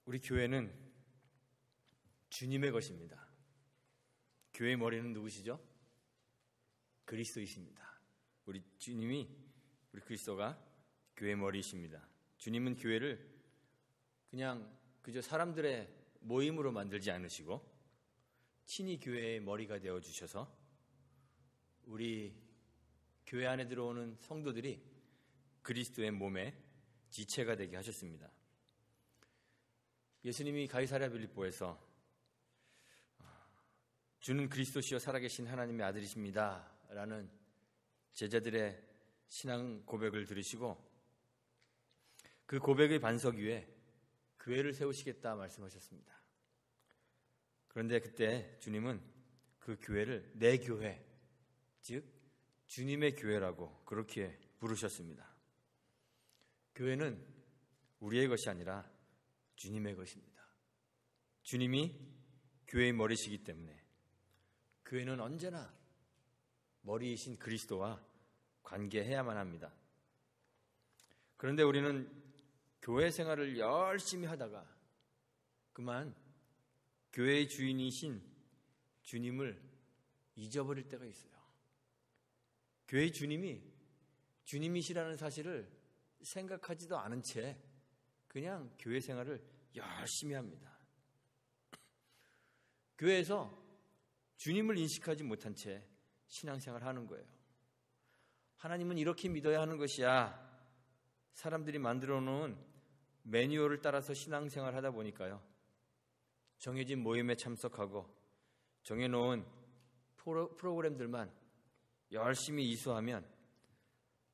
우리 교회는 주님의 것입니다. 교회의 머리는 누구시죠? 그리스도이십니다. 우리 주님이, 우리 그리스도가 교회의 머리이십니다. 주님은 교회를 그저 사람들의 모임으로 만들지 않으시고 친히 교회의 머리가 되어주셔서 우리 교회 안에 들어오는 성도들이 그리스도의 몸의 지체가 되게 하셨습니다. 예수님이 가이사랴 빌립보에서 주는 그리스도시요 살아계신 하나님의 아들이십니다 라는 제자들의 신앙 고백을 들으시고 그 고백의 반석 위에 교회를 세우시겠다 말씀하셨습니다. 그런데 그때 주님은 그 교회를 내 교회, 즉 주님의 교회라고 그렇게 부르셨습니다. 교회는 우리의 것이 아니라 주님의 것입니다. 주님이 교회의 머리시기 때문에 교회는 언제나 머리이신 그리스도와 관계해야만 합니다. 그런데 우리는 교회 생활을 열심히 하다가 그만 교회의 주인이신 주님을 잊어버릴 때가 있어요. 교회의 주님이 주님이시라는 사실을 생각하지도 않은 채 그냥 교회 생활을 열심히 합니다. 교회에서 주님을 인식하지 못한 채 신앙생활을 하는 거예요. 하나님은 이렇게 믿어야 하는 것이야. 사람들이 만들어 놓은 매뉴얼을 따라서 신앙생활을 하다 보니까요. 정해진 모임에 참석하고 정해놓은 프로그램들만 열심히 이수하면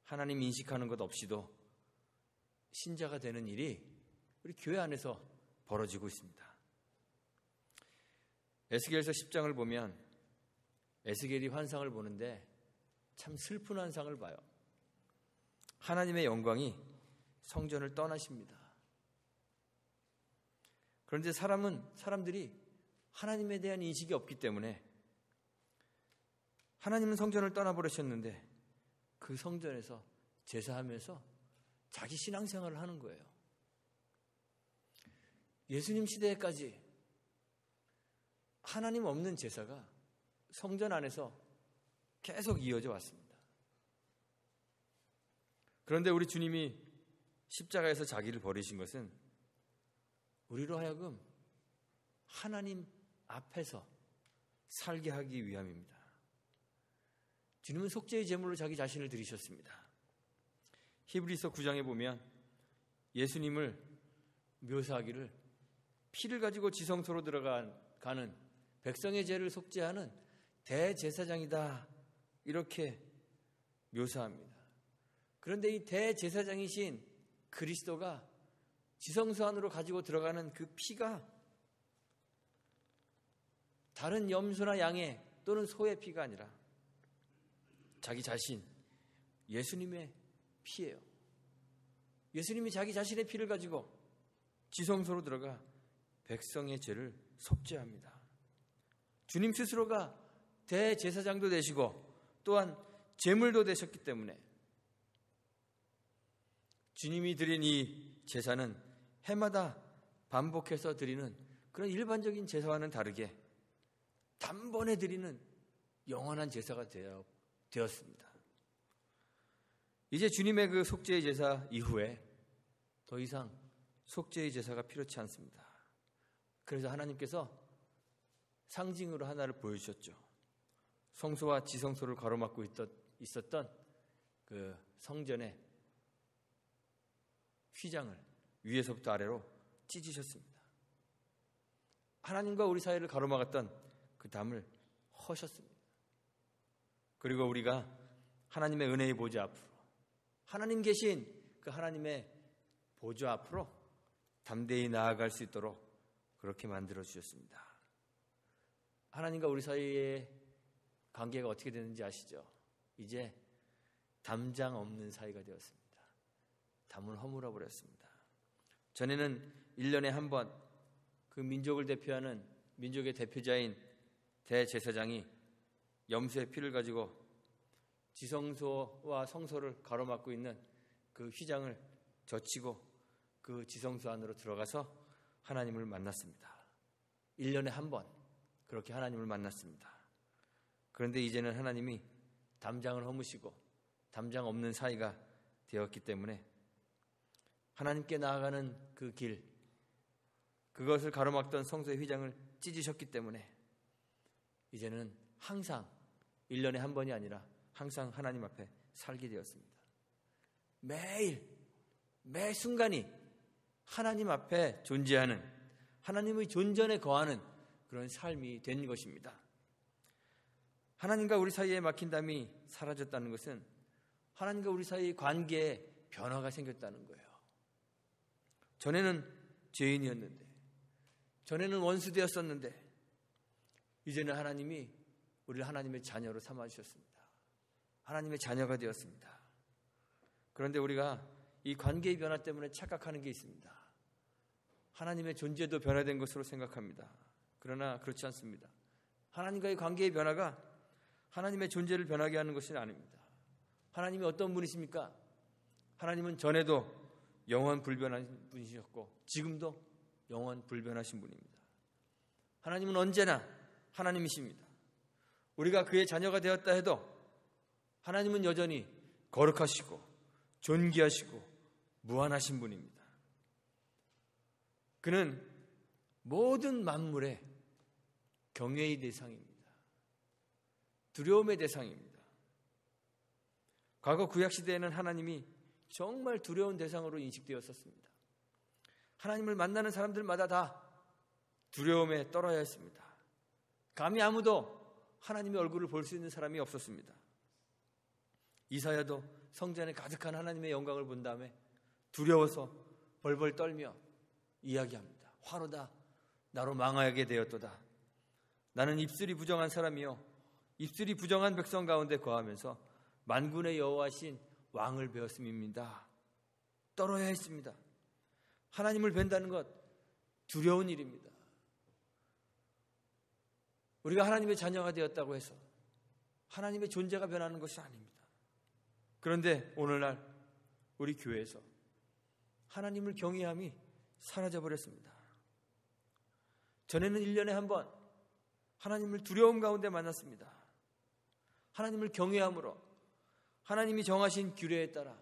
하나님 인식하는 것 없이도 신자가 되는 일이 우리 교회 안에서 벌어지고 있습니다. 에스겔서 10장을 보면 에스겔이 환상을 보는데 참 슬픈 환상을 봐요. 하나님의 영광이 성전을 떠나십니다. 그런데 사람들이 하나님에 대한 인식이 없기 때문에 하나님은 성전을 떠나버리셨는데 그 성전에서 제사하면서 자기 신앙생활을 하는 거예요. 예수님 시대까지 하나님 없는 제사가 성전 안에서 계속 이어져 왔습니다. 그런데 우리 주님이 십자가에서 자기를 버리신 것은 우리로 하여금 하나님 앞에서 살게 하기 위함입니다. 주님은 속죄의 제물로 자기 자신을 드리셨습니다. 히브리서 9장에 보면 예수님을 묘사하기를 피를 가지고 지성소로 들어가는 백성의 죄를 속죄하는 대제사장이다 이렇게 묘사합니다. 그런데 이 대제사장이신 그리스도가 지성소 안으로 가지고 들어가는 그 피가 다른 염소나 양의 또는 소의 피가 아니라 자기 자신 예수님의 피예요. 예수님이 자기 자신의 피를 가지고 지성소로 들어가 백성의 죄를 속죄합니다. 주님 스스로가 대제사장도 되시고 또한 제물도 되셨기 때문에 주님이 드린 이 제사는 해마다 반복해서 드리는 그런 일반적인 제사와는 다르게 단번에 드리는 영원한 제사가 되었습니다. 이제 주님의 그 속죄의 제사 이후에 더 이상 속죄의 제사가 필요치 않습니다. 그래서 하나님께서 상징으로 하나를 보여주셨죠. 성소와 지성소를 가로막고 있었던 그 성전의 휘장을 위에서부터 아래로 찢으셨습니다. 하나님과 우리 사이를 가로막았던 그 담을 허셨습니다. 그리고 우리가 하나님의 은혜의 보좌 앞으로 하나님 계신 그 하나님의 보좌 앞으로 담대히 나아갈 수 있도록 그렇게 만들어 주셨습니다. 하나님과 우리 사이의 관계가 어떻게 되는지 아시죠? 이제 담장 없는 사이가 되었습니다. 담을 허물어 버렸습니다. 전에는 1년에 한 번 그 민족을 대표하는 민족의 대표자인 대제사장이 염소의 피를 가지고 지성소와 성소를 가로막고 있는 그 휘장을 젖히고 그 지성소 안으로 들어가서 하나님을 만났습니다. 1년에 한 번 그렇게 하나님을 만났습니다. 그런데 이제는 하나님이 담장을 허무시고 담장 없는 사이가 되었기 때문에 하나님께 나아가는 그 길, 그것을 가로막던 성소의 휘장을 찢으셨기 때문에 이제는 항상 1년에 한 번이 아니라 항상 하나님 앞에 살게 되었습니다. 매일 매 순간이 하나님 앞에 존재하는, 하나님의 존전에 거하는 그런 삶이 된 것입니다. 하나님과 우리 사이에 막힌 담이 사라졌다는 것은 하나님과 우리 사이의 관계에 변화가 생겼다는 거예요. 전에는 죄인이었는데, 전에는 원수되었었는데 이제는 하나님이 우리를 하나님의 자녀로 삼아주셨습니다. 하나님의 자녀가 되었습니다. 그런데 우리가 이 관계의 변화 때문에 착각하는 게 있습니다. 하나님의 존재도 변화된 것으로 생각합니다. 그러나 그렇지 않습니다. 하나님과의 관계의 변화가 하나님의 존재를 변하게 하는 것은 아닙니다. 하나님이 어떤 분이십니까? 하나님은 전에도 영원 불변한 분이셨고 지금도 영원 불변하신 분입니다. 하나님은 언제나 하나님이십니다. 우리가 그의 자녀가 되었다 해도 하나님은 여전히 거룩하시고 존귀하시고 무한하신 분입니다. 그는 모든 만물의 경외의 대상입니다. 두려움의 대상입니다. 과거 구약시대에는 하나님이 정말 두려운 대상으로 인식되었었습니다. 하나님을 만나는 사람들마다 다 두려움에 떨어야 했습니다. 감히 아무도 하나님의 얼굴을 볼 수 있는 사람이 없었습니다. 이사야도 성전에 가득한 하나님의 영광을 본 다음에 두려워서 벌벌 떨며 이야기합니다. 화로다 나로 망하게 되었도다. 나는 입술이 부정한 사람이요 입술이 부정한 백성 가운데 거하면서 만군의 여호와신 왕을 배웠음입니다. 떨어야 했습니다. 하나님을 뵌다는 것 두려운 일입니다. 우리가 하나님의 자녀가 되었다고 해서 하나님의 존재가 변하는 것이 아닙니다. 그런데 오늘날 우리 교회에서 하나님을 경외함이 사라져버렸습니다. 전에는 1년에 한 번 하나님을 두려움 가운데 만났습니다. 하나님을 경외함으로 하나님이 정하신 규례에 따라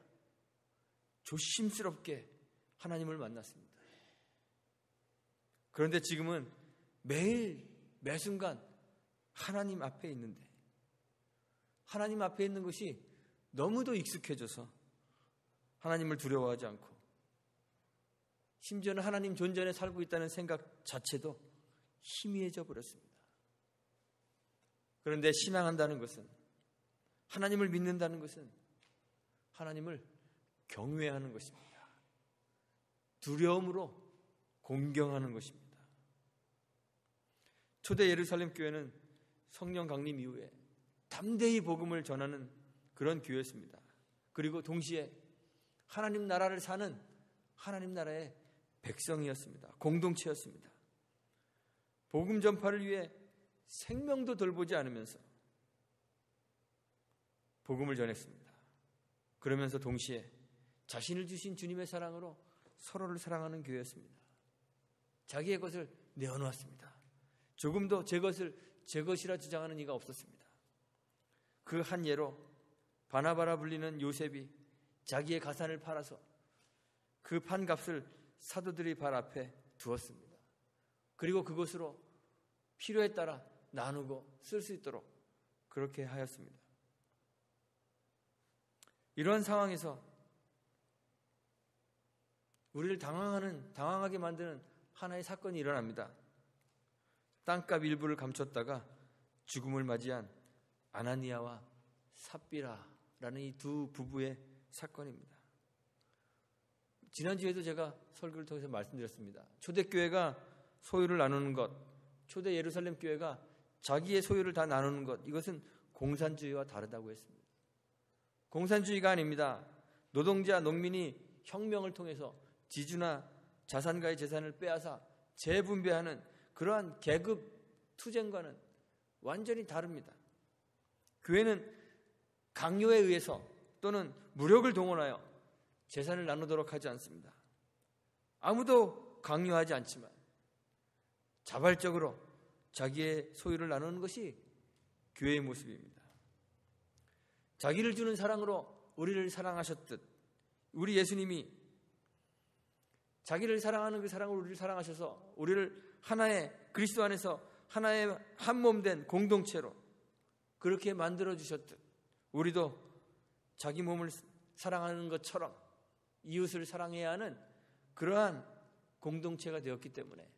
조심스럽게 하나님을 만났습니다. 그런데 지금은 매일 매 순간 하나님 앞에 있는데 하나님 앞에 있는 것이 너무도 익숙해져서 하나님을 두려워하지 않고 심지어는 하나님 존전에 살고 있다는 생각 자체도 희미해져 버렸습니다. 그런데 신앙한다는 것은, 하나님을 믿는다는 것은 하나님을 경외하는 것입니다. 두려움으로 공경하는 것입니다. 초대 예루살렘 교회는 성령 강림 이후에 담대히 복음을 전하는 그런 교회였습니다. 그리고 동시에 하나님 나라를 사는 하나님 나라의 백성이었습니다. 공동체였습니다. 복음 전파를 위해 생명도 돌보지 않으면서 복음을 전했습니다. 그러면서 동시에 자신을 주신 주님의 사랑으로 서로를 사랑하는 교회였습니다. 자기의 것을 내어놓았습니다. 조금도 제 것을 제 것이라 주장하는 이가 없었습니다. 그 한 예로 바나바라 불리는 요셉이 자기의 가산을 팔아서 그 판값을 사도들의 발 앞에 두었습니다. 그리고 그것으로 필요에 따라 나누고 쓸 수 있도록 그렇게 하였습니다. 이러한 상황에서 우리를 당황하게 만드는 하나의 사건이 일어납니다. 땅값 일부를 감췄다가 죽음을 맞이한 아나니아와 삽비라라는 이 두 부부의 사건입니다. 지난주에도 제가 설교를 통해서 말씀드렸습니다. 초대교회가 소유를 나누는 것, 초대 예루살렘 교회가 자기의 소유를 다 나누는 것, 이것은 공산주의와 다르다고 했습니다. 공산주의가 아닙니다. 노동자, 농민이 혁명을 통해서 지주나 자산가의 재산을 빼앗아 재분배하는 그러한 계급 투쟁과는 완전히 다릅니다. 교회는 강요에 의해서 또는 무력을 동원하여 재산을 나누도록 하지 않습니다. 아무도 누구도 강요하지 않지만 자발적으로 자기의 소유를 나누는 것이 교회의 모습입니다. 자기를 주는 사랑으로 우리를 사랑하셨듯 우리 예수님이 자기를 사랑하는 그 사랑으로 우리를 사랑하셔서 우리를 하나의 그리스도 안에서 하나의 한 몸 된 공동체로 그렇게 만들어 주셨듯 우리도 자기 몸을 사랑하는 것처럼 이웃을 사랑해야 하는 그러한 공동체가 되었기 때문에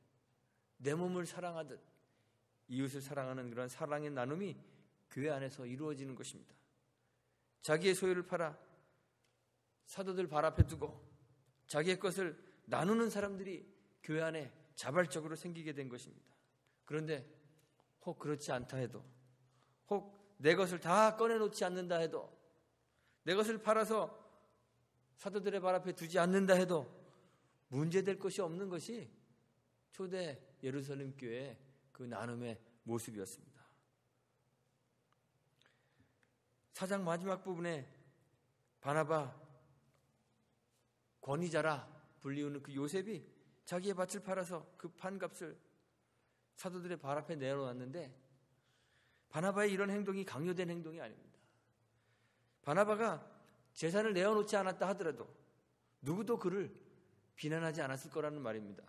내 몸을 사랑하듯 이웃을 사랑하는 그런 사랑의 나눔이 교회 안에서 이루어지는 것입니다. 자기의 소유를 팔아 사도들 발 앞에 두고 자기의 것을 나누는 사람들이 교회 안에 자발적으로 생기게 된 것입니다. 그런데 혹 그렇지 않다 해도, 혹 내 것을 다 꺼내놓지 않는다 해도, 내 것을 팔아서 사도들의 발 앞에 두지 않는다 해도 문제될 것이 없는 것이 초대 예루살렘 교회의 그 나눔의 모습이었습니다. 4장 마지막 부분에 바나바 권위자라 불리우는 그 요셉이 자기의 밭을 팔아서 그 판값을 사도들의 발 앞에 내놓았는데 바나바의 이런 행동이 강요된 행동이 아닙니다. 바나바가 재산을 내어놓지 않았다 하더라도 누구도 그를 비난하지 않았을 거라는 말입니다.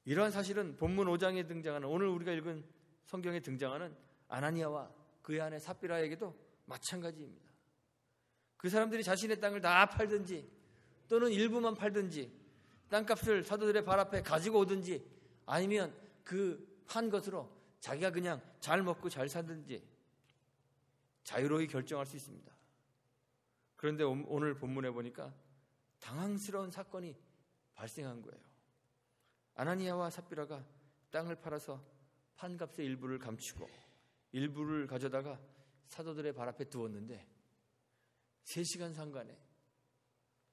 이러한 사실은 본문 5장에 등장하는, 오늘 우리가 읽은 성경에 등장하는 아나니아와 그의 아내 삽비라에게도 마찬가지입니다. 그 사람들이 자신의 땅을 다 팔든지 또는 일부만 팔든지 땅값을 사도들의 발 앞에 가지고 오든지 아니면 그 판 것으로 자기가 그냥 잘 먹고 잘 사든지 자유로이 결정할 수 있습니다. 그런데 오늘 본문에 보니까 당황스러운 사건이 발생한 거예요. 아나니아와 삽비라가 땅을 팔아서 판값의 일부를 감추고 일부를 가져다가 사도들의 발 앞에 두었는데 3시간 상간에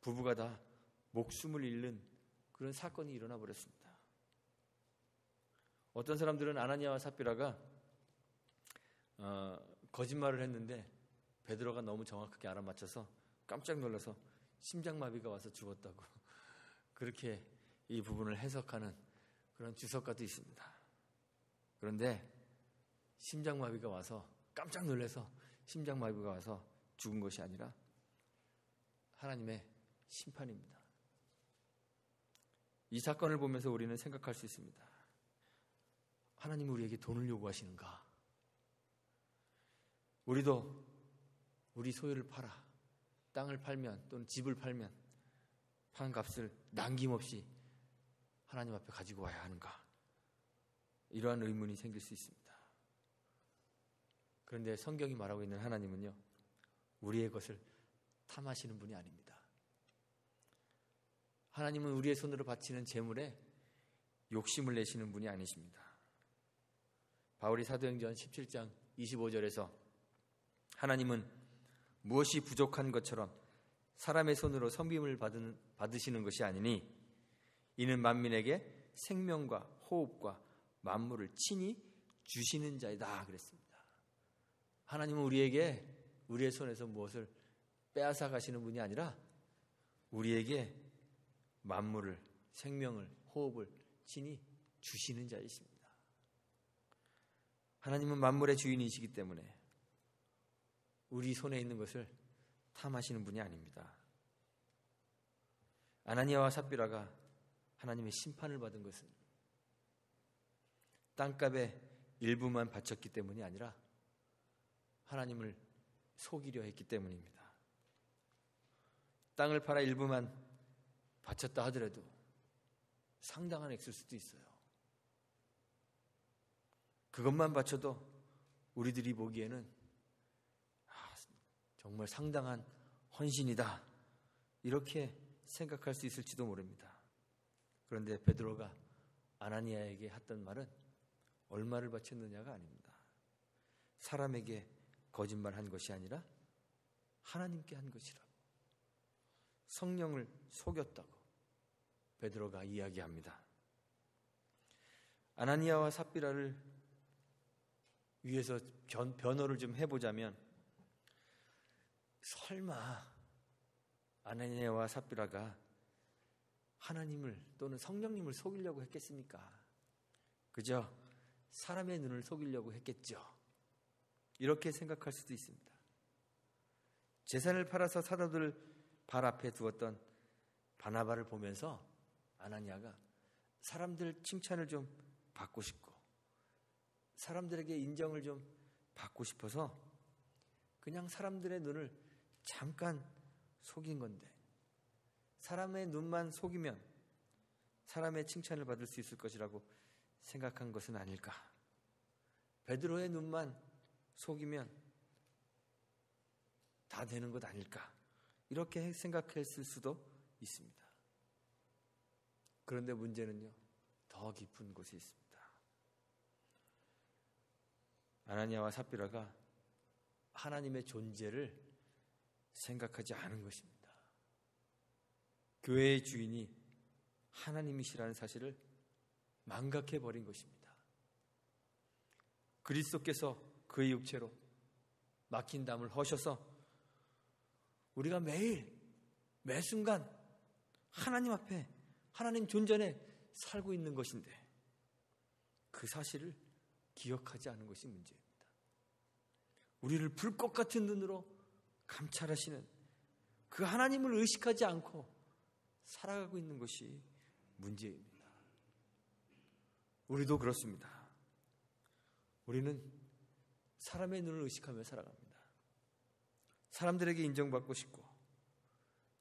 부부가 다 목숨을 잃는 그런 사건이 일어나 버렸습니다. 어떤 사람들은 아나니아와 삽비라가 거짓말을 했는데 베드로가 너무 정확하게 알아맞혀서 깜짝 놀라서 심장마비가 와서 죽었다고 그렇게 이 부분을 해석하는 그런 주석가도 있습니다. 그런데 심장마비가 와서 깜짝 놀라서 심장마비가 와서 죽은 것이 아니라 하나님의 심판입니다. 이 사건을 보면서 우리는 생각할 수 있습니다. 하나님은 우리에게 돈을 요구하시는가? 우리도 우리 소유를 팔아 땅을 팔면 또는 집을 팔면 판 값을 남김없이 하나님 앞에 가지고 와야 하는가? 이러한 의문이 생길 수 있습니다. 그런데 성경이 말하고 있는 하나님은요, 우리의 것을 탐하시는 분이 아닙니다. 하나님은 우리의 손으로 바치는 재물에 욕심을 내시는 분이 아니십니다. 바울이 사도행전 17장 25절에서 하나님은 무엇이 부족한 것처럼 사람의 손으로 섬김을 받으시는 것이 아니니 이는 만민에게 생명과 호흡과 만물을 친히 주시는 자이다 그랬습니다. 하나님은 우리에게 우리의 손에서 무엇을 빼앗아 가시는 분이 아니라 우리에게 만물을, 생명을, 호흡을 친히 주시는 자이십니다. 하나님은 만물의 주인이시기 때문에 우리 손에 있는 것을 탐하시는 분이 아닙니다. 아나니아와 삽비라가 하나님의 심판을 받은 것은 땅값의 일부만 바쳤기 때문이 아니라 하나님을 속이려 했기 때문입니다. 땅을 팔아 일부만 바쳤다 하더라도 상당한 액수일 수도 있어요. 그것만 바쳐도 우리들이 보기에는 정말 상당한 헌신이다 이렇게 생각할 수 있을지도 모릅니다. 그런데 베드로가 아나니아에게 했던 말은 얼마를 바쳤느냐가 아닙니다. 사람에게 거짓말한 것이 아니라 하나님께 한 것이라고, 성령을 속였다고 베드로가 이야기합니다. 아나니아와 삽비라를 위해서 변호를 좀 해보자면, 설마 아나니아와 삽비라가 하나님을 또는 성령님을 속이려고 했겠습니까? 그저 사람의 눈을 속이려고 했겠죠. 이렇게 생각할 수도 있습니다. 재산을 팔아서 사도들 발 앞에 두었던 바나바를 보면서 아나니아가 사람들 칭찬을 좀 받고 싶고 사람들에게 인정을 좀 받고 싶어서 그냥 사람들의 눈을 잠깐 속인 건데, 사람의 눈만 속이면 사람의 칭찬을 받을 수 있을 것이라고 생각한 것은 아닐까. 베드로의 눈만 속이면 다 되는 것 아닐까, 이렇게 생각했을 수도 있습니다. 그런데 문제는요, 더 깊은 곳에 있습니다. 아나니아와 삽비라가 하나님의 존재를 생각하지 않은 것입니다. 교회의 주인이 하나님이시라는 사실을 망각해버린 것입니다. 그리스도께서 그의 육체로 막힌 담을 허셔서 우리가 매일 매순간 하나님 앞에, 하나님 존전에 살고 있는 것인데 그 사실을 기억하지 않은 것이 문제입니다. 우리를 불꽃 같은 눈으로 감찰하시는 그 하나님을 의식하지 않고 살아가고 있는 것이 문제입니다. 우리도 그렇습니다. 우리는 사람의 눈을 의식하며 살아갑니다. 사람들에게 인정받고 싶고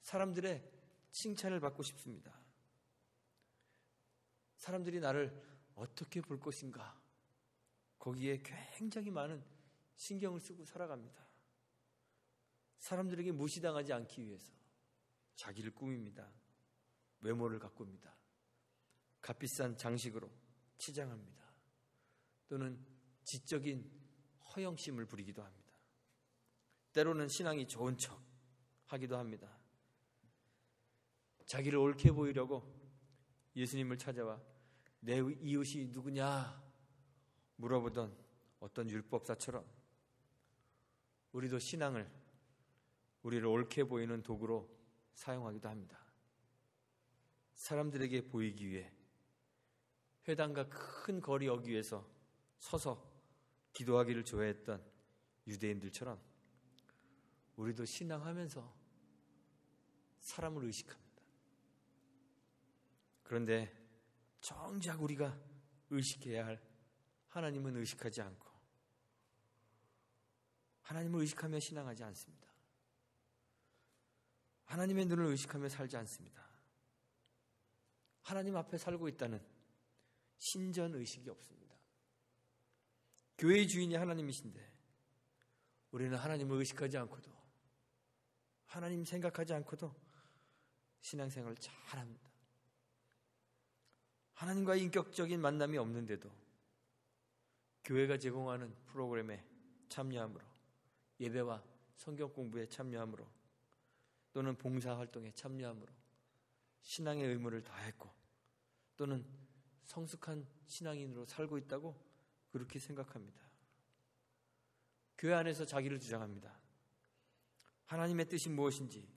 사람들의 칭찬을 받고 싶습니다. 사람들이 나를 어떻게 볼 것인가, 거기에 굉장히 많은 신경을 쓰고 살아갑니다. 사람들에게 무시당하지 않기 위해서 자기를 꾸밉니다. 외모를 가꿉니다. 값비싼 장식으로 치장합니다. 또는 지적인 허영심을 부리기도 합니다. 때로는 신앙이 좋은 척 하기도 합니다. 자기를 옳게 보이려고 예수님을 찾아와 내 이웃이 누구냐 물어보던 어떤 율법사처럼 우리도 신앙을 우리를 옳게 보이는 도구로 사용하기도 합니다. 사람들에게 보이기 위해 회당과 큰 거리 어귀에서 서서 기도하기를 좋아했던 유대인들처럼 우리도 신앙하면서 사람을 의식합니다. 그런데 정작 우리가 의식해야 할 하나님은 의식하지 않고 하나님을 의식하며 신앙하지 않습니다. 하나님의 눈을 의식하며 살지 않습니다. 하나님 앞에 살고 있다는 신전의식이 없습니다. 교회의 주인이 하나님이신데 우리는 하나님을 의식하지 않고도, 하나님 생각하지 않고도 신앙생활을 잘합니다. 하나님과의 인격적인 만남이 없는데도 교회가 제공하는 프로그램에 참여함으로, 예배와 성경 공부에 참여함으로, 또는 봉사활동에 참여함으로 신앙의 의무를 다했고 또는 성숙한 신앙인으로 살고 있다고 그렇게 생각합니다. 교회 안에서 자기를 주장합니다. 하나님의 뜻이 무엇인지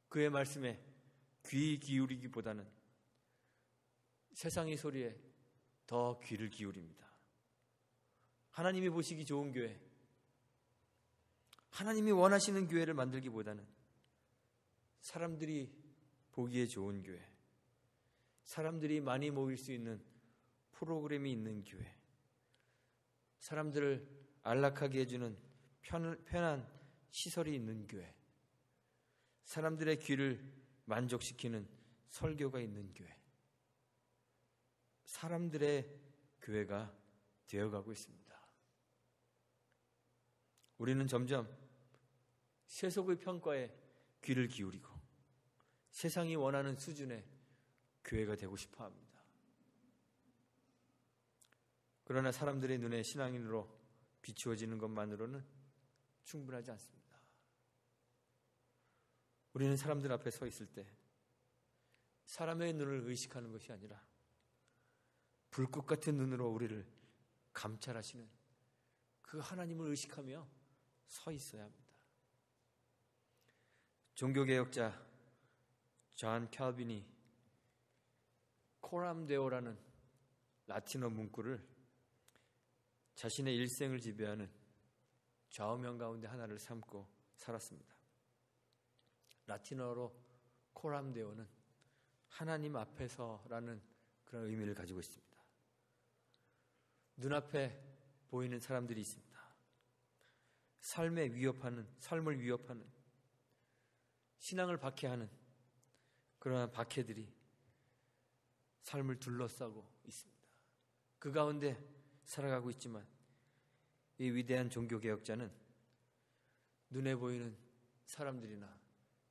그의 말씀에 귀 기울이기보다는 세상의 소리에 더 귀를 기울입니다. 하나님이 보시기 좋은 교회, 하나님이 원하시는 교회를 만들기보다는 사람들이 보기에 좋은 교회, 사람들이 많이 모일 수 있는 프로그램이 있는 교회, 사람들을 안락하게 해주는 편한 시설이 있는 교회, 사람들의 귀를 만족시키는 설교가 있는 교회, 사람들의 교회가 되어가고 있습니다. 우리는 점점 세속의 평가에 귀를 기울이고 세상이 원하는 수준의 교회가 되고 싶어 합니다. 그러나 사람들의 눈에 신앙인으로 비추어지는 것만으로는 충분하지 않습니다. 우리는 사람들 앞에 서 있을 때 사람의 눈을 의식하는 것이 아니라 불꽃 같은 눈으로 우리를 감찰하시는 그 하나님을 의식하며 서 있어야 합니다. 종교개혁자 존 캘빈이 코람데오라는 라틴어 문구를 자신의 일생을 지배하는 좌우명 가운데 하나를 삼고 살았습니다. 라틴어로 코람데오는 하나님 앞에서라는 그런 의미를 가지고 있습니다. 눈앞에 보이는 사람들이 있습니다. 삶을 위협하는, 신앙을 박해하는 그러한 박해들이 삶을 둘러싸고 있습니다. 그 가운데 살아가고 있지만 이 위대한 종교개혁자는 눈에 보이는 사람들이나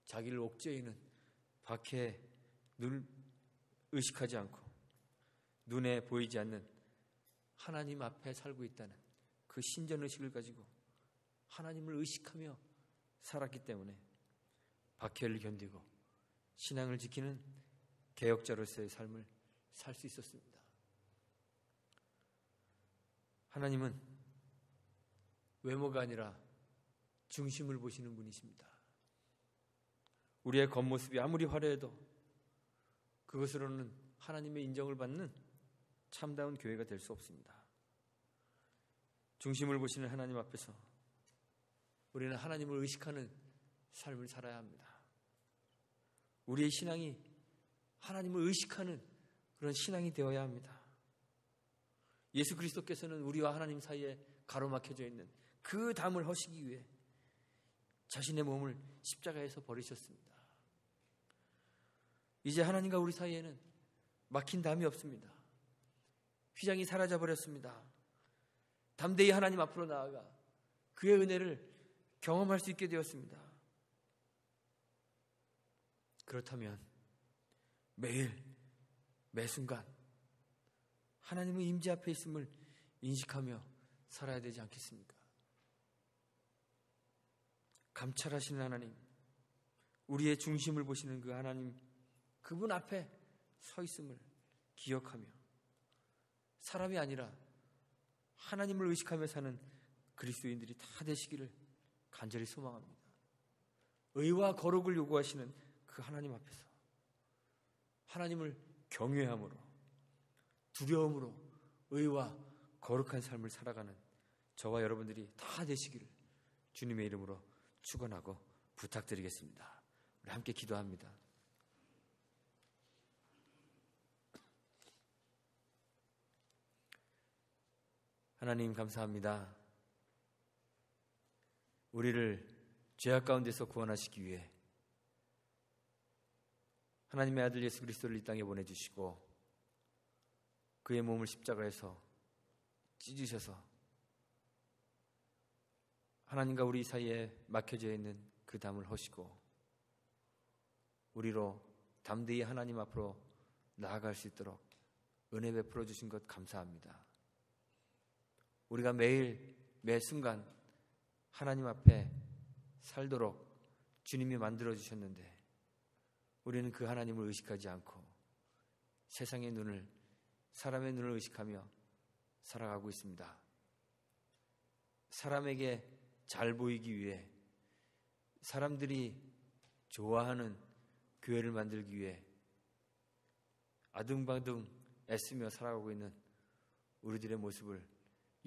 자기를 옥죄이는 박해에 늘 의식하지 않고 눈에 보이지 않는 하나님 앞에 살고 있다는 그 신전의식을 가지고 하나님을 의식하며 살았기 때문에 박해를 견디고 신앙을 지키는 개혁자로서의 삶을 살 수 있었습니다. 하나님은 외모가 아니라 중심을 보시는 분이십니다. 우리의 겉모습이 아무리 화려해도 그것으로는 하나님의 인정을 받는 참다운 교회가 될 수 없습니다. 중심을 보시는 하나님 앞에서 우리는 하나님을 의식하는 삶을 살아야 합니다. 우리의 신앙이 하나님을 의식하는 그런 신앙이 되어야 합니다. 예수 그리스도께서는 우리와 하나님 사이에 가로막혀져 있는 그 담을 허시기 위해 자신의 몸을 십자가에서 버리셨습니다. 이제 하나님과 우리 사이에는 막힌 담이 없습니다. 휘장이 사라져 버렸습니다. 담대히 하나님 앞으로 나아가 그의 은혜를 경험할 수 있게 되었습니다. 그렇다면 매일 매순간 하나님의 임재 앞에 있음을 인식하며 살아야 되지 않겠습니까? 감찰하시는 하나님, 우리의 중심을 보시는 그 하나님, 그분 앞에 서 있음을 기억하며 사람이 아니라 하나님을 의식하며 사는 그리스도인들이 다 되시기를 간절히 소망합니다. 의와 거룩을 요구하시는 그 하나님 앞에서 하나님을 경외함으로 두려움으로 의와 거룩한 삶을 살아가는 저와 여러분들이 다 되시기를 주님의 이름으로 축원하고 부탁드리겠습니다. 우리 함께 기도합니다. 하나님 감사합니다. 우리를 죄악 가운데서 구원하시기 위해 하나님의 아들 예수 그리스도를 이 땅에 보내주시고 그의 몸을 십자가에서 찢으셔서 하나님과 우리 사이에 막혀져 있는 그 담을 허시고 우리로 담대히 하나님 앞으로 나아갈 수 있도록 은혜 베풀어 주신 것 감사합니다. 우리가 매일 매 순간 하나님 앞에 살도록 주님이 만들어 주셨는데 우리는 그 하나님을 의식하지 않고 세상의 눈을, 사람의 눈을 의식하며 살아가고 있습니다. 사람에게 잘 보이기 위해, 사람들이 좋아하는 교회를 만들기 위해 아둥바둥 애쓰며 살아가고 있는 우리들의 모습을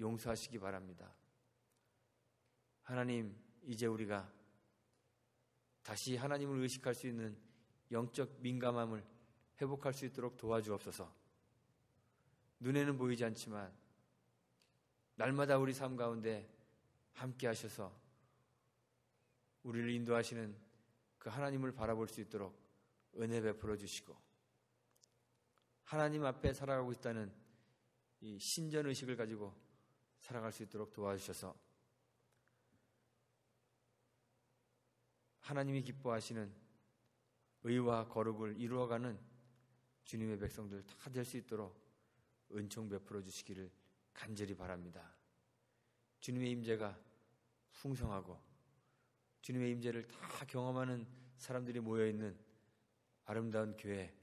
용서하시기 바랍니다. 하나님, 이제 우리가 다시 하나님을 의식할 수 있는 영적 민감함을 회복할 수 있도록 도와주옵소서. 눈에는 보이지 않지만 날마다 우리 삶 가운데 함께 하셔서 우리를 인도하시는 그 하나님을 바라볼 수 있도록 은혜 베풀어 주시고 하나님 앞에 살아가고 있다는 이 신전의식을 가지고 살아갈 수 있도록 도와주셔서 하나님이 기뻐하시는 의와 거룩을 이루어가는 주님의 백성들 다 될 수 있도록 은총 베풀어 주시기를 간절히 바랍니다. 주님의 임재가 풍성하고 주님의 임재를 다 경험하는 사람들이 모여있는 아름다운 교회,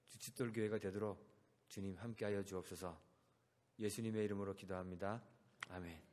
주춧돌 교회가 되도록 주님 함께하여 주옵소서. 예수님의 이름으로 기도합니다. 아멘.